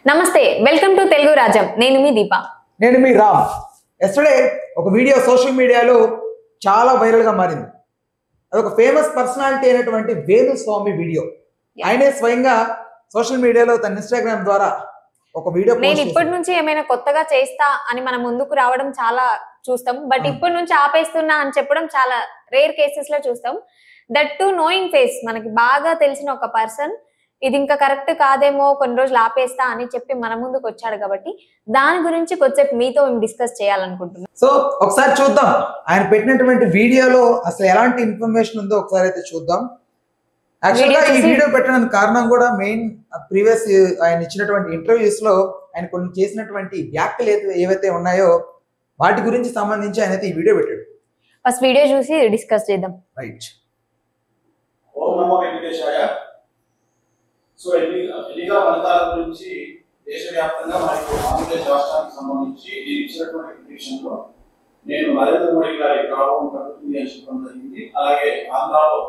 నమస్తే welcome to Telugu రాజ్యం నేను మీ దీప నేను మీ రామ్ ఎస్టర్డే ఒక వీడియో సోషల్ మీడియాలో చాలా వైరల్ గా మారింది. అది ఒక ఫేమస్ పర్సనాలిటీ అయినటువంటి వేణుస్వామి వీడియో. ఆయనే స్వయంగా సోషల్ మీడియాలో తన ఇన్‌స్టాగ్రామ్ ద్వారా ఒక వీడియో పోస్ట్ నేను చేశారు. ఇప్పటి నుంచి ఏమైనా కొత్తగా చేస్తా అని మన ముందుకు రావడం చాలా చూస్తాం. బట్ ఇప్పటి నుంచి ఆపేస్తున్నా అని చెప్పడం చాలా రేర్ కేసెస్ లో చూస్తాం. దట్ టు నోయింగ్ ఫేస్, మనకి బాగా తెలిసిన ఒక పర్సన్ ఇది ఇంకా కరెక్ట్ కాదేమో కొన్ని రోజులు ఆపేస్తా అని చెప్పి మన ముందుకు వచ్చాడు కాబట్టి దాని గురించి కొద్దిసేపు మీతో డిస్కస్ చేయాలనుకుంటున్నాం. సో ఒకసారి చూద్దాం ఆయన పెట్టినటువంటి వీడియోలో అసలు ఎలాంటి ఇన్ఫర్మేషన్ ఉందో ఒకసారి అయితే చూద్దాం. యాక్చువల్గా ఈ వీడియో పెట్టడానికి కారణం కూడా మెయిన్ ప్రీవియస్ ఆయన ఇచ్చినటువంటి ఇంటర్వ్యూస్ లో ఆయన కొన్ని చేసినటువంటి వ్యాఖ్యలు ఏవైతే ఉన్నాయో వాటి గురించి సంబంధించి ఆయన అయితే ఈ వీడియో పెట్టాడు. ఫస్ట్ వీడియో చూసి డిస్కస్ చేద్దాం. రైట్. ఓం నమో వెంకటేశాయ. సో ఎన్నికల ఫలితాల గురించి దేశవ్యాప్తంగా మరియు ఆంధ్రప్రదేశ్ రాష్ట్రానికి సంబంధించి నేను ఇచ్చినటువంటి పిటిషన్లో నేను నరేంద్ర మోడీ గారి ప్రభావం తగ్గుతుంది అని చెప్పడం జరిగింది. అలాగే ఆంధ్రాలో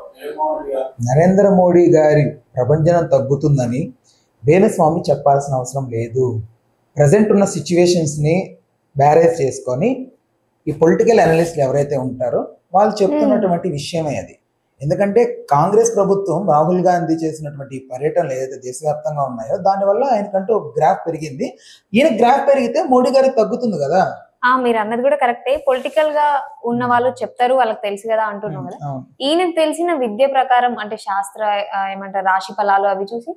నరేంద్ర మోడీ గారి ప్రభంజనం తగ్గుతుందని వేణుస్వామి చెప్పాల్సిన అవసరం లేదు. ప్రజెంట్ ఉన్న సిచ్యువేషన్స్ ని బ్యారేజ్ చేసుకొని ఈ పొలిటికల్ అనలిస్టులు ఎవరైతే ఉంటారో వాళ్ళు చెప్తున్నటువంటి విషయమే అది. ఎందుకంటే కాంగ్రెస్ ప్రభుత్వం రాహుల్ గాంధీ చేసినటువంటి పర్యటనలు ఏదైతే దేశవ్యాప్తంగా ఉన్నాయో దానివల్ల ఆయనకంటూ గ్రాఫ్ పెరిగింది. ఈయన గ్రాఫ్ పెరిగితే మోడీ గారికి తగ్గుతుంది కదా. మీరు అన్నది కూడా కరెక్టే. పొలిటికల్ గా ఉన్న వాళ్ళు చెప్తారు, వాళ్ళకి తెలుసు కదా అంటున్నాం కదా. ఈయనకు తెలిసిన విద్య ప్రకారం అంటే శాస్త్ర ఏమంటారు రాశి ఫలాలు అవి చూసి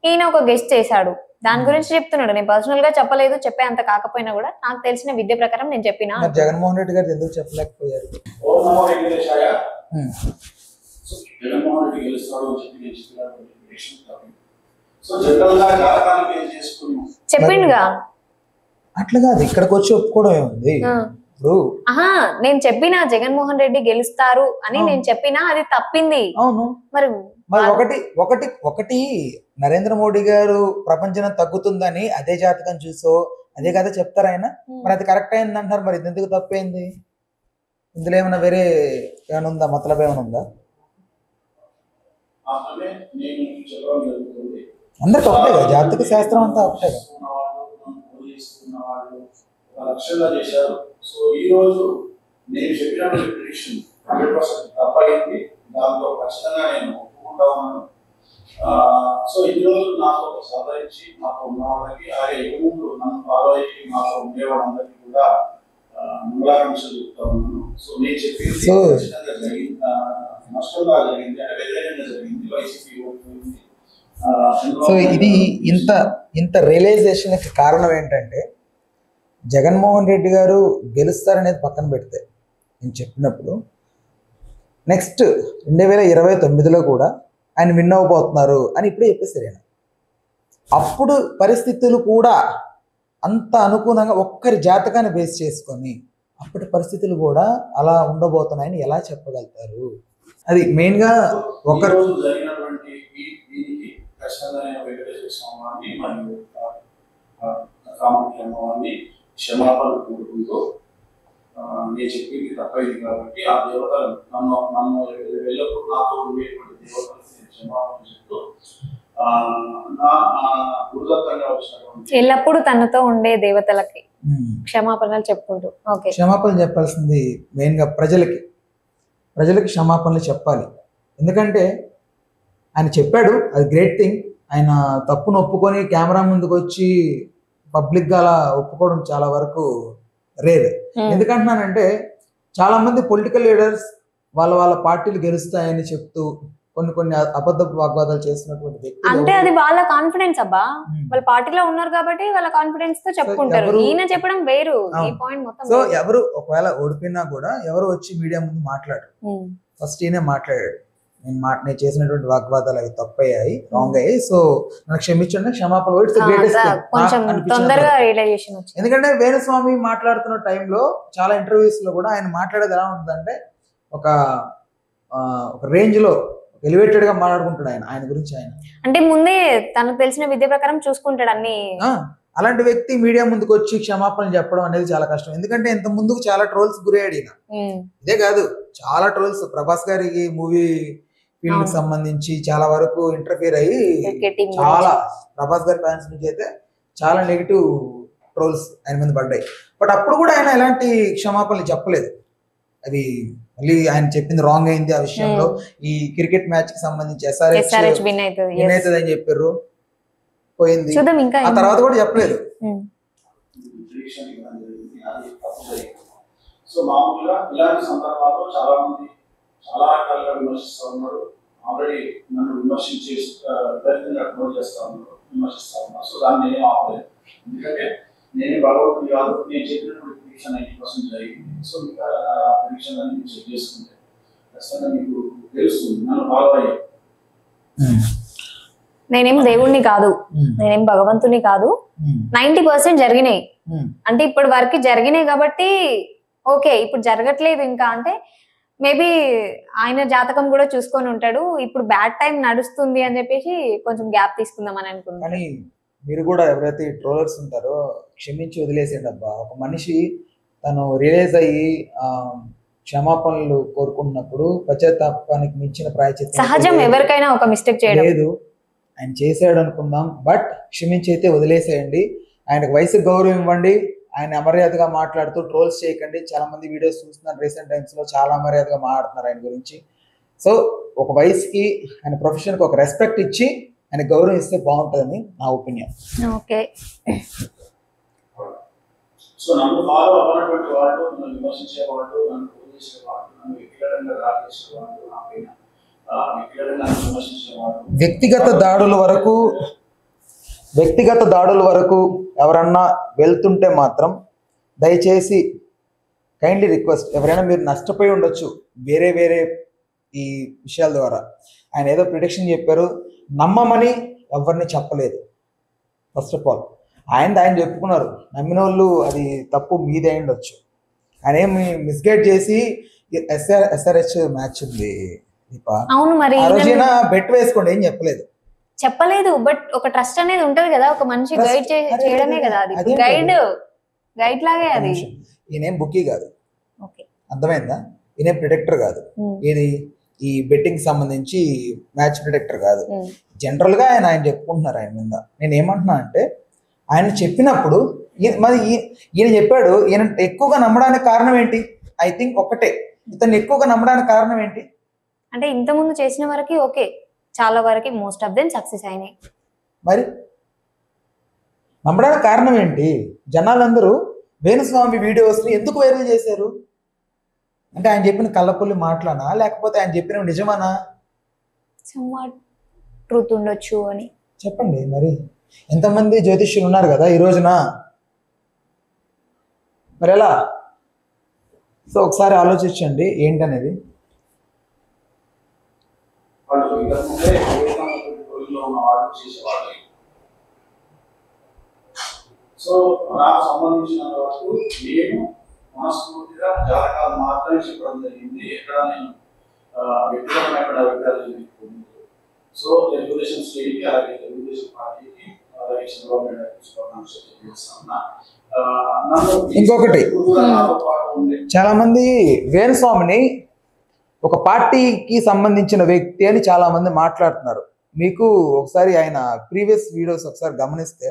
ఈయన ఒక గెస్ట్ చేశాడు. దాని గురించి చెప్తున్నాడు. నేను పర్సనల్ గా చెప్పలేదు, చెప్పే అంత కాకపోయినా కూడా నాకు తెలిసిన విద్య ప్రకారం నేను చెప్పినా. జగన్మోహన్ రెడ్డి గారు ఎందుకు చెప్పలేకపోయారు? ఓం నమో వెంకటేశాయ. జగన్మోహన్ రెడ్డి గెలుస్తాడు అని చెప్పి నేను చెప్పినటువంటి పిటిషన్ కాదు. సో జనరల్ గా జాతకాన్ని బేస్ చేసుకుని చెప్పిండుగా. అట్లా కాదు, ఇక్కడికి వచ్చి ఒప్పుకోవడం ఏముంది ఇప్పుడు. నేను చెప్పినా జగన్మోహన్ రెడ్డి గెలుస్తారు అని నేను చెప్పినా అది తప్పింది. అవును, మరి ఒకటి ఒకటి ఒకటి నరేంద్ర మోడీ గారు ప్రపంచం తగ్గుతుందని అదే జాతకం చూసో అదే కదా చెప్తారు ఆయన. మరి అది కరెక్ట్ అయింది అంటారు, మరి ఇది ఎందుకు తప్పైంది? ఇందులో ఏమైనా వేరే ఏమైనా ఉందా, మతలబ్ ఏమైనా ఉందా? అందరికి ఒకటే కదా, జాతక శాస్త్రం అంతా ఒకటే కదా. లక్ష్యంగా చేశారు. సో ఈ రోజు నేను చెప్పినటువంటి పిటిషన్ 100% తప్పైంది. దాంతో ఖచ్చితంగా నేను ఒప్పుకుంటా ఉన్నాను. సో ఈ రోజు నాకు ఒక సహకరించి నాకు ఉన్న వాళ్ళకి అలాగే ముందు నన్ను ఫాలో అయ్యి నాకు ఉండే వాళ్ళందరికీ కూడా మంగళాకాంక్షలు చెప్తా ఉన్నాను. సో నేను చెప్పింది ఖచ్చితంగా జరిగింది, నష్టంగా జరిగింది, అంటే వ్యతిరేకంగా జరిగింది. వైసీపీ ఓడిపోయింది. సో ఇది ఇంత రియలైజేషన్ కి కారణం ఏంటంటే జగన్మోహన్ రెడ్డి గారు గెలుస్తారనేది పక్కన పెడితే నేను చెప్పినప్పుడు నెక్స్ట్ 2029లో కూడా ఆయన విన్ అవ్వబోతున్నారు అని ఇప్పుడే చెప్పేసారు ఆయన. అప్పుడు పరిస్థితులు కూడా అంత అనుకూలంగా ఒక్కరి జాతకాన్ని బేస్ చేసుకొని అప్పటి పరిస్థితులు కూడా అలా ఉండబోతున్నాయని ఎలా చెప్పగలుగుతారు? అది మెయిన్ గా ఒకరు జరిగినటువంటి దీనికి ఖచ్చితంగా వెంకటేశ్వర స్వామి మరియు కామాఖ్య అమ్మవారిని క్షమాపణ కోరుకుంటూ నేను చెప్పింది తప్పైంది కాబట్టి ఆ దేవతలు నన్ను వెళ్ళప్పుడు నాతో ఉండేటువంటి దేవతలు క్షమాపణ చెప్తూ గురుదత్తంగా వచ్చినటువంటి ఎల్లప్పుడూ తనతో ఉండే దేవతలకి క్షమాపణలు చెప్పుకుంటూ క్షమాపణలు చెప్పాల్సింది మెయిన్ గా ప్రజలకి క్షమాపణలు చెప్పాలి. ఎందుకంటే ఆయన చెప్పాడు, అది గ్రేట్ థింగ్. ఆయన తప్పును ఒప్పుకొని కెమెరా ముందుకు వచ్చి పబ్లిక్ గా అలా ఒప్పుకోవడం చాలా వరకు రేర్. ఎందుకంటున్నానంటే చాలా మంది పొలిటికల్ లీడర్స్ వాళ్ళ పార్టీలు గెలుస్తాయని చెప్తూ కొన్ని అబద్ధ వాగ్వాదాలు చేస్తున్నటువంటి వ్యక్తి. అంటే అది వాళ్ళ కాన్ఫిడెన్స్ అబ్బా, వాళ్ళ పార్టీలో ఉన్నారు కాబట్టి వాళ్ళ కాన్ఫిడెన్స్ తో చెప్పుకుంటారు. ఈయన చెప్పడం వేరు. ఈ పాయింట్ మొత్తం. సో ఎవరు ఒకవేళ ఓడిపోయినా కూడా ఎవరు వచ్చి మీడియా ముందు మాట్లాడరు. ఫస్ట్ ఈయనే మాట్లాడాడు, నేను చేసినటువంటి వాగ్వాదాలు అవి తప్పయ్యాయి, రాంగ్ అయ్యాయి, సో నన్ను క్షమించండి, క్షమాపణ. ఎందుకంటే వేణుస్వామి మాట్లాడుతున్న టైంలో చాలా ఇంటర్వ్యూస్ లో కూడా ఆయన మాట్లాడేది ఎలా ఉంటుందంటే ఒక రేంజ్ లో ఎలివేటెడ్ గా మాట్లాడుకుంటాడు ఆయన గురించి. ఆయన అంటే ముందే తనకు తెలిసిన విద్య ప్రకారం చూసుకుంటాడు అన్ని. అలాంటి వ్యక్తి మీడియా ముందుకు వచ్చి క్షమాపణలు చెప్పడం అనేది చాలా కష్టం. ఎందుకంటే ఇంత ముందుకు చాలా ట్రోల్స్ గురయ్యాడు ఈయన. ఇదే కాదు, చాలా ట్రోల్స్ ప్రభాస్ గారికి మూవీ ఫీల్డ్ కి సంబంధించి చాలా వరకు ఇంటర్ఫియర్ అయ్యి చాలా ప్రభాస్ గారి ఫ్యాన్స్ నుంచి అయితే చాలా నెగిటివ్ ట్రోల్స్ ఆయన మీద పడ్డాయి. బట్ అప్పుడు కూడా ఆయన ఎలాంటి క్షమాపణలు చెప్పలేదు. అది మళ్ళీ ఆయన చెప్పింది రాంగ్ అయింది ఆ విషయంలో. ఈ క్రికెట్ మ్యాచ్ కి సంబంధించి SRH విన్ అవుతుంది అని చెప్పారు, పోయింది. ఇంకా ఆ తర్వాత కూడా చెప్పలేదు. సో మామూలుగా ఇలాంటి సందర్భాల్లో చాలా మంది చాలా రకాలుగా విమర్శిస్తూ ఉన్నారు. ఆల్రెడీ నన్ను విమర్శించే ప్రయత్నంగా అప్లోడ్ చేస్తా ఉన్నారు, విమర్శిస్తా ఉన్నారు. సో దాన్ని నేనే ఆపలేదు. ఎందుకంటే నేను భగవంతుడు కాదు, నేను చెప్పినటువంటి ప్రిడిక్షన్ 90% జరిగింది. సో మీకు ప్రిడిక్షన్ అన్ని మీరు చెక్ చేసుకుంటే ఖచ్చితంగా మీకు తెలుస్తుంది నన్ను ఫాలో అయ్యాను. నేనేం దేవుణ్ణి కాదు, నేనేం భగవంతుని కాదు. 90% జరిగినాయి అంటే ఇప్పటి వరకు జరిగినాయి కాబట్టి ఓకే. ఇప్పుడు జరగట్లేదు ఇంకా అంటే మేబీ ఆయన జాతకం కూడా చూసుకొని ఉంటాడు. ఇప్పుడు బ్యాడ్ టైం నడుస్తుంది అని చెప్పేసి కొంచెం గ్యాప్ తీసుకుందాం అని అనుకుంటున్నాను. కానీ మీరు కూడా ఎవరైతే ట్రోలర్స్ ఉంటారో క్షమించి వదిలేసేయండి అబ్బా. ఒక మనిషి తను రియలైజ్ అయ్యి క్షమాపణలు కోరుకున్నప్పుడు పశ్చాత్తాపానికి మించిన ప్రాయశ్చిత్తం సహజం, ఎవరికైనా ఒక మిస్టేక్ చేయడం లేదు. ఆయన చేసాడు అనుకుందాం, బట్ క్షమించి అయితే వదిలేసేయండి. ఆయనకు వయసుకు గౌరవం ఇవ్వండి. ఆయన అమర్యాదగా మాట్లాడుతూ ట్రోల్స్ చేయకండి. చాలా మంది వీడియోస్ చూస్తున్నారు రీసెంట్ టైమ్స్ లో, చాలా అమర్యాదగా మాట్లాడుతున్నారు ఆయన గురించి. సో ఒక వయసుకి ఆయన ప్రొఫెషన్ కి ఒక రెస్పెక్ట్ ఇచ్చి ఆయన గౌరవం ఇస్తే బాగుంటుందని నా ఒపీనియన్. ఓకే. సో నన్ను ఫాలో అవ్వనటువంటి వాళ్ళు, నన్ను విమర్శించే వాళ్ళు, నన్ను పూజించే వాళ్ళు, నన్ను వ్యక్తిగతంగా రాజేసే వాళ్ళు, నా పైన వ్యక్తిగతంగా విమర్శించే వాళ్ళు, వ్యక్తిగత దాడుల వరకు ఎవరన్నా వెళ్తుంటే మాత్రం దయచేసి కైండ్లీ రిక్వెస్ట్, ఎవరైనా మీరు నష్టపోయి ఉండొచ్చు వేరే ఈ విషయాల ద్వారా. ఆయన ఏదో ప్రిడిక్షన్ చెప్పారు, నమ్మమని ఎవరిని చెప్పలేదు. ఫస్ట్ ఆఫ్ ఆల్ ఆయన చెప్పుకున్నారు, నమ్మిన వాళ్ళు అది తప్పు మీదే ఉండొచ్చు. ఆయన ఏమి మిస్గైడ్ చేసి SRH మ్యాచ్ ఉంది అవును మరి ఆ రోజైనా బెట్ వేసుకోండి ఏం చెప్పలేదు. బట్ ఒక ట్రస్ట్ అనేది ఉంటది కదా, ఒక మనిషి గైడ్ చేయడమే కదా, అది గైడ్ లాగే. అది ఈయనేం బుక్కీ కాదు, అర్థమైందా? ఈయనేం ప్రిడిక్టర్ కాదు, ఇది ఈ బెట్టింగ్ సంబంధించి మ్యాచ్ ప్రిడిక్టర్ కాదు. జనరల్ గా ఆయన చెప్పుకుంటున్నారు ఆయన మీద. నేను ఏమంటున్నా అంటే ఆయన చెప్పినప్పుడు మరి ఈయన చెప్పాడు, ఈయన ఎక్కువగా నమ్మడానికి కారణం ఏంటి? ఐ థింక్ ఒకటే, ఇతన్ని ఎక్కువగా నమ్మడానికి కారణం ఏంటి అంటే ఇంతకుముందు చేసిన వరకు ఓకే, చాలా వరకు మోస్ట్ ఆఫ్ దెమ్ సక్సెస్ అయినాయి. మరి నమ్మడానికి కారణం ఏంటి? జనాలందరూ వేణుస్వామి వీడియోస్ ని ఎందుకు వైరల్ చేశారు అంటే ఆయన చెప్పిన కళ్ళపుల్లి మాటలనా, లేకపోతే ఆయన చెప్పిన నిజమానా? సమ్వాట్ ట్రూత్ ఉండొచ్చు అని చెప్పండి. మరి ఎంతమంది జ్యోతిష్యులు ఉన్నారు కదా ఈ రోజున, మరి ఎలా? సో ఒకసారి ఆలోచించండి ఏంటనేది. వాళ్ళు ఇంతకుముందే రోజుల్లో ఉన్న వాళ్ళు చేసేవాళ్ళు. సో నాకు సంబంధించినంత వరకు నేను మనస్ఫూర్తిగా జాతకాలు మాత్రమే చెప్పడం జరిగింది. ఎక్కడ నేను వ్యక్తిగతమైన అభిప్రాయాలు చెప్పుకోలేదు. సో తెలుగుదేశం స్టేట్కి, అలాగే తెలుగుదేశం పార్టీకి, అలాగే చంద్రబాబు నాయుడు చేస్తున్నా. ఇంకొకటి, చాలా మంది వేణుస్వామిని ఒక పార్టీకి సంబంధించిన వ్యక్తి అని చాలా మంది మాట్లాడుతున్నారు. మీకు ఒకసారి ఆయన ప్రీవియస్ వీడియోస్ ఒకసారి గమనిస్తే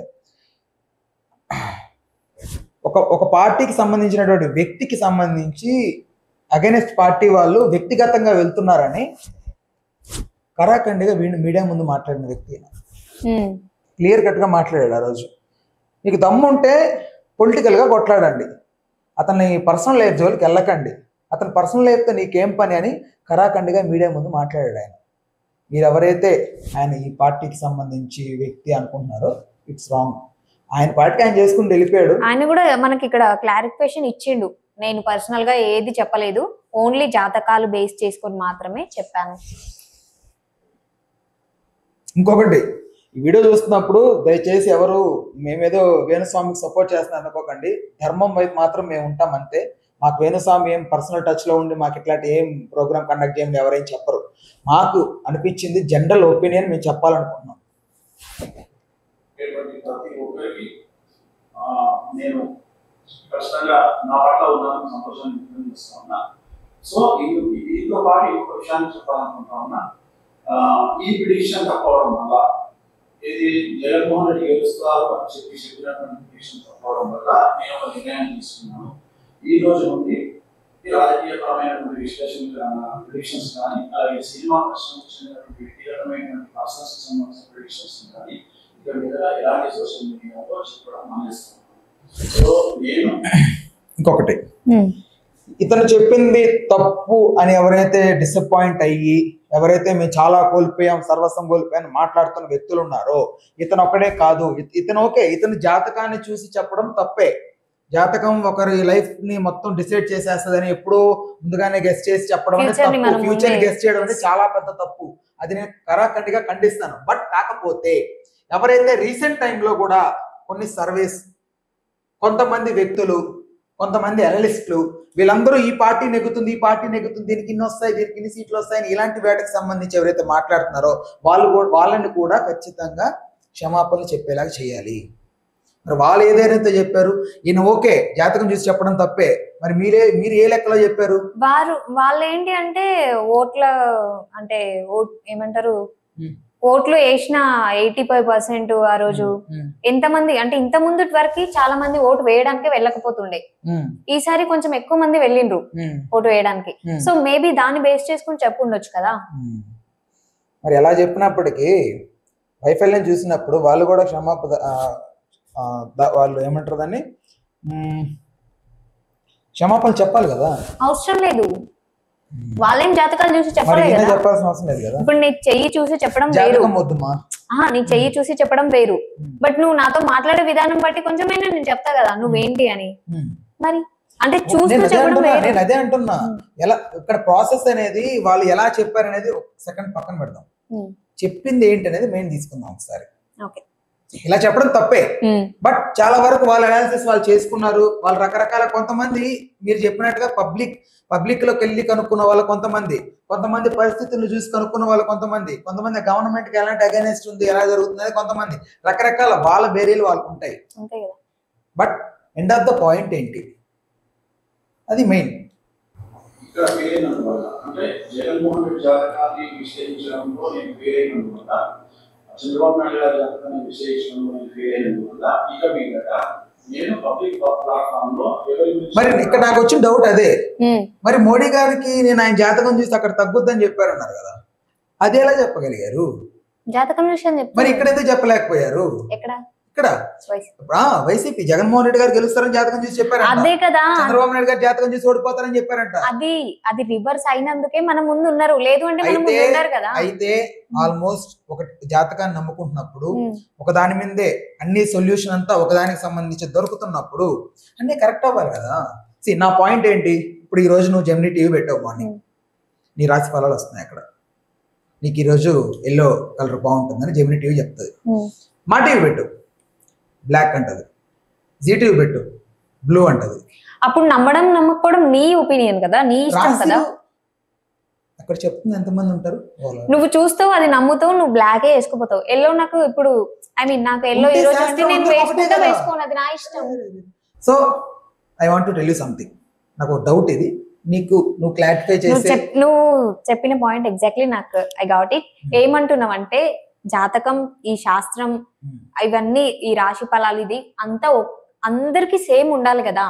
ఒక పార్టీకి సంబంధించినటువంటి వ్యక్తికి సంబంధించి అగైనెస్ట్ పార్టీ వాళ్ళు వ్యక్తిగతంగా వెళ్తున్నారని కరాఖండిగా మీడియా ముందు మాట్లాడిన వ్యక్తి క్లియర్ కట్ గా మాట్లాడాడు. ఆ రోజు మీకు దమ్ముంటే పొలిటికల్ గా కొట్లాడండి, అతన్ని పర్సనల్ లైఫ్ జోలికి వెళ్ళకండి, అతని పర్సనల్ లైఫ్తో నీకేం పని అని కరాఖండిగా మీడియా ముందు మాట్లాడాడు ఆయన. మీరు ఎవరైతే ఆయన ఈ పార్టీకి సంబంధించి వ్యక్తి అనుకుంటున్నారో ఇట్స్ రాంగ్. ఆయన పార్టీకి ఆయన చేసుకుని వెళ్ళిపోయాడు. ఆయన కూడా మనకి ఇక్కడ క్లారిఫికేషన్ ఇచ్చిండు, నేను పర్సనల్ గా ఏది చెప్పలేదు, ఓన్లీ జాతకాలు బేస్ చేసుకొని మాత్రమే చెప్పాను. ఇంకొకటి, ఈ వీడియో చూస్తున్నప్పుడు దయచేసి ఎవరు మేమేదో వేణుస్వామికి సపోర్ట్ చేస్తున్నాం అనుకోకండి. ధర్మం వైపు మాత్రం మేము ఉంటాం అంతే. మాకు వేణుస్వామి ఏం పర్సనల్ టచ్ లో ఉండి మాకు ఇట్లాంటి ఏం ప్రోగ్రామ్ కండక్ట్ చేయండి ఎవరేం చెప్పరు. మాకు అనిపించింది జనరల్ ఒపీనియన్ మేము చెప్పాలనుకుంటున్నాం. నేను ఖచ్చితంగా నా పట్ల ఉన్నాను, సంతోషాన్ని వ్యక్తం చేస్తా ఉన్నా. సో దీంతో పాటు ఇంకొక విషయాన్ని చెప్పాలనుకుంటా ఉన్నా. ఈ ప్రిడిక్షన్ తప్పవడం వల్ల ఇది జగన్మోహన్ రెడ్డి గెలుస్తారు అని చెప్పినటువంటి విషయం తప్పవడం వల్ల నేను ఒక నిర్ణయం తీసుకున్నాను. ఈ రోజు నుండి ఈ రాజకీయపరమైనటువంటి ప్రిడిక్షన్స్ కానీ, అలాగే సినిమా పరిశ్రమకు చెందినటువంటి వ్యక్తిగతమైనటువంటి పర్సనల్స్ సంబంధించిన ప్రిడిక్షన్స్ కానీ ఇక మీద ఎలాంటి సోషల్ మీడియాలో చెప్పడం మానేస్తున్నాను. సో నేను ఇంకొకటి, ఇతను చెప్పింది తప్పు అని ఎవరైతే డిసప్పాయింట్ అయ్యి, ఎవరైతే మేము చాలా కోల్పోయాం, సర్వస్వం కోల్పోయాం మాట్లాడుతున్న వ్యక్తులు ఉన్నారో, ఇతను ఒక్కడే కాదు. ఇతను ఓకే, ఇతను జాతకాన్ని చూసి చెప్పడం తప్పే. జాతకం ఒకరి లైఫ్ ని మొత్తం డిసైడ్ చేసేస్తుందని ఎప్పుడూ ముందుగానే గెస్ట్ చేసి చెప్పడం అనేది తప్పు. ఫ్యూచర్ ని గెస్ట్ చేయడం అనేది చాలా పెద్ద తప్పు. అది నేను కరాఖండిగా ఖండిస్తాను. బట్ కాకపోతే ఎవరైతే రీసెంట్ టైంలో కూడా కొన్ని సర్వీస్, కొంతమంది వ్యక్తులు, కొంతమంది అనలిస్టులు, వీళ్ళందరూ ఈ పార్టీ నెగ్గుతుంది, ఈ పార్టీ నెగ్గుతుంది, దీనికి ఇన్ని వస్తాయి, దీనికి ఇన్ని సీట్లు వస్తాయని ఇలాంటి వేటకు సంబంధించి ఎవరైతే మాట్లాడుతున్నారో వాళ్ళని కూడా ఖచ్చితంగా క్షమాపణలు చెప్పేలాగా చేయాలి. మరి వాళ్ళు ఏదైతే చెప్పారు, ఈయన ఓకే జాతకం చూసి చెప్పడం తప్పే, మరి మీరు ఏ లెక్కలో చెప్పారు? వాళ్ళు ఏంటి అంటే ఏమంటారు, ఓట్లు వేసిన 85% ఆ రోజు ఎంతమంది అంటే ఇంత ముందు వరకు చాలా మంది ఓటు వేయడానికి వెళ్ళకపోతుండే, ఈసారి కొంచెం ఎక్కువ మంది వెళ్ళిండ్రు ఓటు వేయడానికి. సో మేబీ దాన్ని బేస్ చేసుకుని చెప్పుండొచ్చు కదా. మరి ఎలా చెప్పినప్పటికీ వైఫల్యం చూసినప్పుడు వాళ్ళు కూడా వాళ్ళు ఏమంటారు దాన్ని, క్షమాపణ చెప్పాలి కదా. అవసరం లేదు, వాళ్ళేం జాతకాలు చూసి చెప్పలేదు కదా, చెప్పాల్సిన అవసరం లేదు కదా. ఇప్పుడు నీ చెయ్యి చూసి చెప్పడం వేరు, నీ చెయ్యి చూసి చెప్పడం వేరు. బట్ నువ్వు నాతో మాట్లాడే విధానం బట్టి కొంచెమైనా నేను చెప్తా కదా నువ్వేంటి అని. మరి అంటే చూస్తూ చెప్పడం వేరు. నేను అదే అంటున్నా, ఎలా ఇక్కడ ప్రాసెస్ అనేది వాళ్ళు ఎలా చెప్పారు అనేది సెకండ్ పక్కన పెడదాం. చెప్పింది ఏంటి అనేది మెయిన్ తీసుకుందాం ఒకసారి. ఇలా చెప్పడం తప్పే, బట్ చాలా వరకు వాళ్ళ అనాలిసిస్ వాళ్ళు చేసుకున్నారు. వాళ్ళు రకరకాల, కొంతమంది మీరు చెప్పినట్టుగా పబ్లిక్ లోకి వెళ్ళి కనుక్కున్న వాళ్ళు కొంతమంది పరిస్థితులను చూసి కనుక్కున్న వాళ్ళు కొంతమంది గవర్నమెంట్ కి ఎలాంటి అగైనెస్ట్ ఉంది, ఎలా జరుగుతుంది కొంతమంది, రకరకాల వాళ్ళ బేరీలు వాళ్ళకు ఉంటాయి. But end of the point ఏంటి, అది మెయిన్. ఇక్కడ అంటే జగన్మోహన్ రెడ్డి జాతకాన్ని విశ్లేషించడంలో నేను వేరైనందువల్ల, చంద్రబాబు నాయుడు గారి జాతకాన్ని విశ్లేషించడంలో నేను వేరైనందువల్ల ఇక మీద నేను పబ్లిక్ ప్లాట్ఫామ్ లో మరి ఇక్కడ నాకు వచ్చిన డౌట్ అదే. మరి మోడీ గారికి నేను ఆయన జాతకం చూసి అక్కడ తగ్గుద్దని చెప్పారన్నారు కదా, అది ఎలా చెప్పగలిగారు? జాతకం విషయం మరి ఇక్కడ ఎందుకు చెప్పలేకపోయారు? ఇక్కడ వైసీపీ జగన్మోహన్ రెడ్డి గారు గెలుస్తారని జాతకం చూసి చెప్పారు. అదే కదా, చంద్రబాబు నాయుడు గారు జాతకం చూసి ఓడిపోతారని చెప్పారంట. అది రివర్స్ అయినందుకే మన ముందు ఉన్నారు, లేదు అంటే మన ముందు ఉన్నారు కదా. అయితే ఆల్మోస్ట్ ఒక జాతకాన్ని నమ్ముకుంటున్నప్పుడు, ఒక దాని మీదే అన్ని సొల్యూషన్ అంతా ఒకదానికి సంబంధించి దొరుకుతున్నప్పుడు అన్ని కరెక్ట్ అవ్వాలి కదా. నా పాయింట్ ఏంటి, ఇప్పుడు ఈ రోజు నువ్వు జెమినీ టీవీ పెట్టావు, మార్నింగ్ నీ రాశి ఫలాలు వస్తున్నాయి. అక్కడ నీకు ఈరోజు ఎల్లో కలర్ బాగుంటుందని జెమినీ టీవీ చెప్తుంది. మా టీవీ పెట్టు, బ్లాక్ అంటది. జీటీవీ పెట్టు, బ్లూ అంటది. అప్పుడు నమ్మకపోవడం నీ ఒపీనియన్ కదా, నీ ఇష్టం కదా. అక్కడ చెప్తుంది ఎంతమంది ఉంటారు, నువ్వు చూస్తావు, అది నమ్ముతావు, నువ్వు బ్లాకే వేసుకుపోతావు. ఎల్లో నాకు ఇప్పుడు నాకు ఎల్లో ఈ రోజు అంటే నేను వేసుకోను, అది నా ఇష్టం. So I want to tell you something. నాకు డౌట్ ఇది, నువ్వు క్లారిఫై చేసి. నువ్వు చెప్పిన పాయింట్ ఎగ్జాక్ట్లీ నాకు ఐ గాట్ ఇట్. ఏమంటున్నావు అంటే జాతకం, ఈ శాస్త్రం, ఇవన్నీ ఈ రాశి ఫలాలు, ఇది అంతా అందరికి సేమ్ ఉండాలి కదా.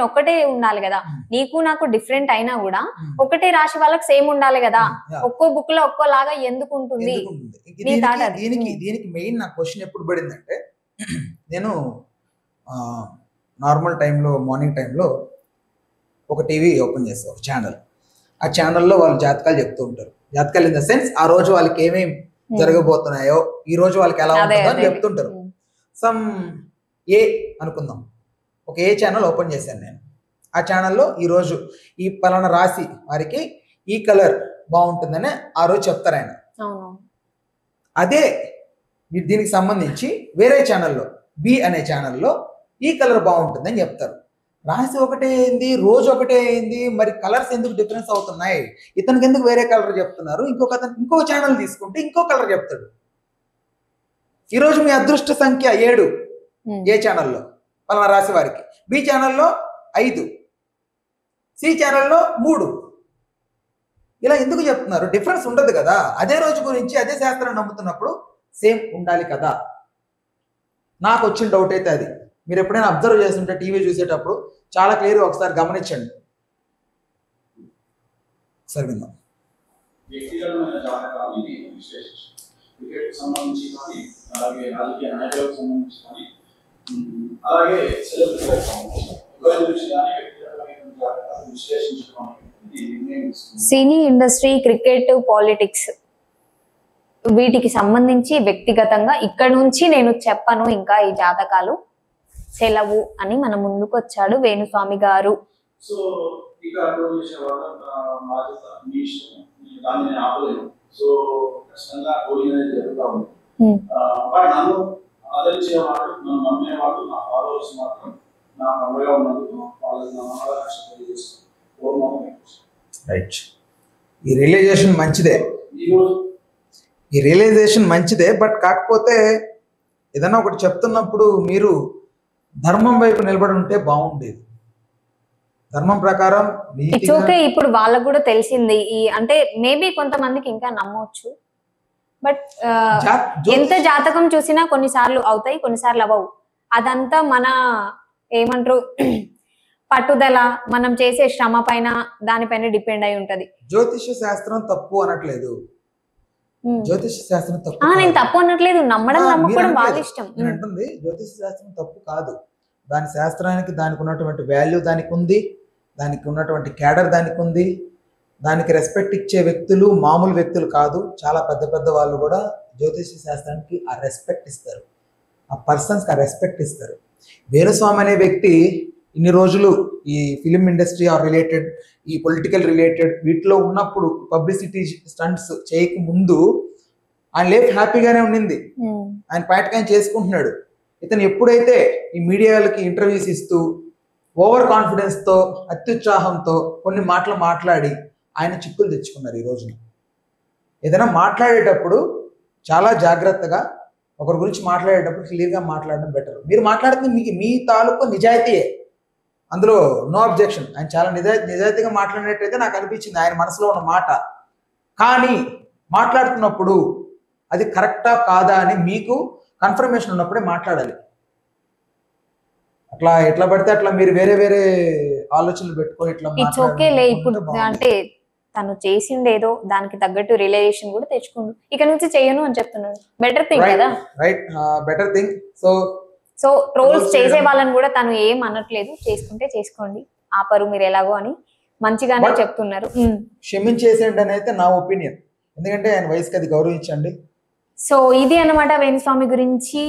ఒకటే ఉండాలి కదా. నీకు నాకు డిఫరెంట్ అయినా కూడా ఒకటే రాశి వాళ్ళకి సేమ్ ఉండాలి కదా. ఒక్కో బుక్ లో ఒక్కోలాగా ఎందుకు ఉంటుంది? దీనికి మెయిన్ నా క్వశ్చన్ ఎప్పుడు పడిందంటే, నేను నార్మల్ టైంలో, మార్నింగ్ టైంలో ఒక టీవీ ఓపెన్ చేస్తాను, ఒక ఛానల్. ఆ ఛానల్లో వాళ్ళు జాతకాలు చెప్తూ ఉంటారు. జాతకాలు ఇన్ ద సెన్స్ ఆ రోజు వాళ్ళకి ఏమేమి జరగబోతున్నాయో, ఈ రోజు వాళ్ళకి ఎలా ఉంటుందో అని చెప్తుంటారు. సమ్ ఏ అనుకుందాం, ఒక ఏ ఛానల్ ఓపెన్ చేశాను నేను. ఆ ఛానల్లో ఈరోజు ఈ పలానా రాశి వారికి ఈ కలర్ బాగుంటుందని ఆ రోజు చెప్తారు ఆయన. అదే దీనికి సంబంధించి వేరే ఛానల్లో, బి అనే ఛానల్లో ఈ కలర్ బాగుంటుందని చెప్తారు. రాశి ఒకటే అయింది, రోజు ఒకటే అయింది, మరి కలర్స్ ఎందుకు డిఫరెన్స్ అవుతున్నాయి? ఇతనికి ఎందుకు వేరే కలర్ చెప్తున్నారు? ఇంకో ఛానల్ తీసుకుంటే ఇంకో కలర్ చెప్తాడు. ఈరోజు మీ అదృష్ట సంఖ్య 7 ఏ ఛానల్లో పలానా రాశి వారికి, బి ఛానల్లో 5, సి ఛానల్లో 3. ఇలా ఎందుకు చెప్తున్నారు? డిఫరెన్స్ ఉండదు కదా. అదే రోజు గురించి అదే శాస్త్రాన్ని నమ్ముతున్నప్పుడు సేమ్ ఉండాలి కదా. నాకు వచ్చిన డౌట్ అయితే అది. మీరు ఎప్పుడైనా అబ్జర్వ్ చేస్తుంటే టీవీ చూసేటప్పుడు చాలా క్లియర్గా ఒకసారి గమనించండి. సరే విందాం. వ్యక్తిగతమైన జాతకాన్ని విశ్లేషించారు. క్రికెట్ సంబంధించి కానీ, అలాగే రాజకీయ నాయకులకు సంబంధించి కానీ, అలాగే సెలబ్రిటీలకు సంబంధించి ఎవరి గురించి కానీ వ్యక్తిగతమైన జాతకాన్ని విశ్లేషించడం సినీ ఇండస్ట్రీ, క్రికెట్, పాలిటిక్స్ వీటికి సంబంధించి వ్యక్తిగతంగా ఇక్కడ నుంచి నేను చెప్పను ఇంకా ఈ జాతకాలు, సెలవు అని మన ముందుకు వచ్చాడు వేణుస్వామి గారు. సో ఇక అప్లోడ్ చేసే వాళ్ళ బాధ్యత మీ ఇష్టం, దాన్ని నేను ఆపలేను. సో ఖచ్చితంగా కోడింగ్ అనేది జరుగుతూ ఉంది. బట్ నన్ను ఆదరించే వాళ్ళు, నన్ను నమ్మే వాళ్ళు, నా ఫాలోవర్స్ మాత్రం నా పండుగ ఉన్నందుకు వాళ్ళకి నా మహారాష్ట్ర తెలియజేస్తాను. రైట్. ఈ రియలైజేషన్ మంచిదే, ఈరోజు ఈ రియలైజేషన్ మంచిదే. బట్ కాకపోతే ఏదైనా ఒకటి చెప్తున్నప్పుడు మీరు ధర్మం వైపు నిలబడి ఉంటే బాగుండేది. ధర్మం ప్రకారం ఇట్స్ ఓకే. ఇప్పుడు వాళ్ళకు కూడా తెలిసింది. ఈ అంటే మేబీ కొంతమందికి ఇంకా నమ్మొచ్చు, బట్ ఎంత జాతకం చూసినా కొన్నిసార్లు అవుతాయి, కొన్నిసార్లు అవ్వవు. అదంతా మన ఏమంటారు పట్టుదల, మనం చేసే శ్రమ పైన, దానిపైన డిపెండ్ అయి ఉంటది. జ్యోతిష శాస్త్రం తప్పు అనట్లేదు, జ్యోతిష శాస్త్రం తప్పు. నేను తప్పు అనట్లేదు, నమ్మడం నమ్మకం వాళ్ళ ఇష్టం. నేను అంటుంది జ్యోతిష శాస్త్రం తప్పు కాదు. దాని శాస్త్రానికి దానికి ఉన్నటువంటి వాల్యూ దానికి ఉంది, దానికి ఉన్నటువంటి క్యాడర్ దానికి ఉంది. దానికి రెస్పెక్ట్ ఇచ్చే వ్యక్తులు మామూలు వ్యక్తులు కాదు, చాలా పెద్ద పెద్ద వాళ్ళు కూడా జ్యోతిష శాస్త్రానికి ఆ రెస్పెక్ట్ ఇస్తారు, ఆ పర్సన్స్కి ఆ రెస్పెక్ట్ ఇస్తారు. వేణుస్వామి అనే వ్యక్తి ఇన్ని రోజులు ఈ ఫిలిం ఇండస్ట్రీ ఆర్ రిలేటెడ్, ఈ పొలిటికల్ రిలేటెడ్ వీటిలో ఉన్నప్పుడు పబ్లిసిటీ స్టంట్స్ చేయక ముందు ఆయన లైఫ్ హ్యాపీగానే ఉండింది. ఆయన పాటకి ఆయన చేసుకుంటున్నాడు. ఇతను ఎప్పుడైతే ఈ మీడియాలకి ఇంటర్వ్యూస్ ఇస్తూ ఓవర్ కాన్ఫిడెన్స్తో, అత్యుత్సాహంతో కొన్ని మాటలు మాట్లాడి ఆయన చిక్కులు తెచ్చుకున్నారు. ఈ రోజున ఏదైనా మాట్లాడేటప్పుడు చాలా జాగ్రత్తగా, ఒకరి గురించి మాట్లాడేటప్పుడు క్లియర్గా మాట్లాడడం బెటర్. మీరు మాట్లాడుతుంది మీ తాలూకు నిజాయితీయే, అందులో నో అబ్జెక్షన్. ఆయన చాలా నిజాయితీగా మాట్లాడినట్టయితే నాకు అనిపించింది ఆయన మనసులో ఉన్న మాట. కానీ మాట్లాడుతున్నప్పుడు అది కరెక్టా కాదా అని మీకు కన్ఫర్మేషన్ ఉన్నప్పుడే మాట్లాడాలి. అట్లా ఎట్లా పడితే అట్లా మీరు వేరే వేరే ఆలోచనలు పెట్టుకొని ఇట్లా ఇట్స్ ఓకే లే. ఇప్పుడు అంటే తను చేసిండేదో దానికి తగ్గట్టు రిలేషన్ కూడా తెచ్చుకుండు, ఇక నుంచి చేయను అని చెప్తున్నాడు. బెటర్ థింగ్ కదా. Right, better thing. So trolls చేసే వాళ్ళని కూడా తను ఏం అనట్లేదు, చేసుకుంటే చేసుకోండి, ఆపరు మీరు ఎలాగో అని మంచిగానే చెప్తున్నారు. క్షమించేసేయండి అని అయితే నా ఒపీనియన్, ఎందుకంటే ఆయన వయసుకి అది గౌరవించండి. సో ఇది అన్నమాట వేణుస్వామి గురించి.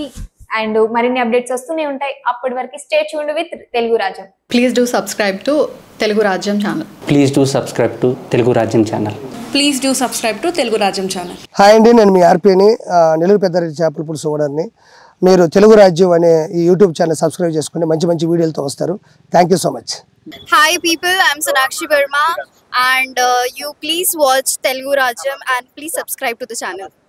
అండ్ మరిన్ని అప్డేట్స్ వస్తూనే ఉంటాయి. అప్పటి వరకు stay tuned with Telugu Rajyam. Please do subscribe to Telugu Rajyam channel. Please do subscribe to Telugu Rajyam channel. Please do subscribe to Telugu Rajyam channel. Hi అండి, నేను మీ ఆర్పీని, నెల్లూరు పెద్దారెడ్డి చేపల పులుసు ఓనర్ని. మీరు తెలుగు రాజ్యం అనే ఈ యూట్యూబ్ ఛానల్ సబ్స్క్రైబ్ చేసుకుని మంచి మంచి వీడియోలతో వస్తారు. Thank you so much. Hi people, I'm Sonakshi Verma and you please watch Telugu Rajyam and please subscribe to the channel.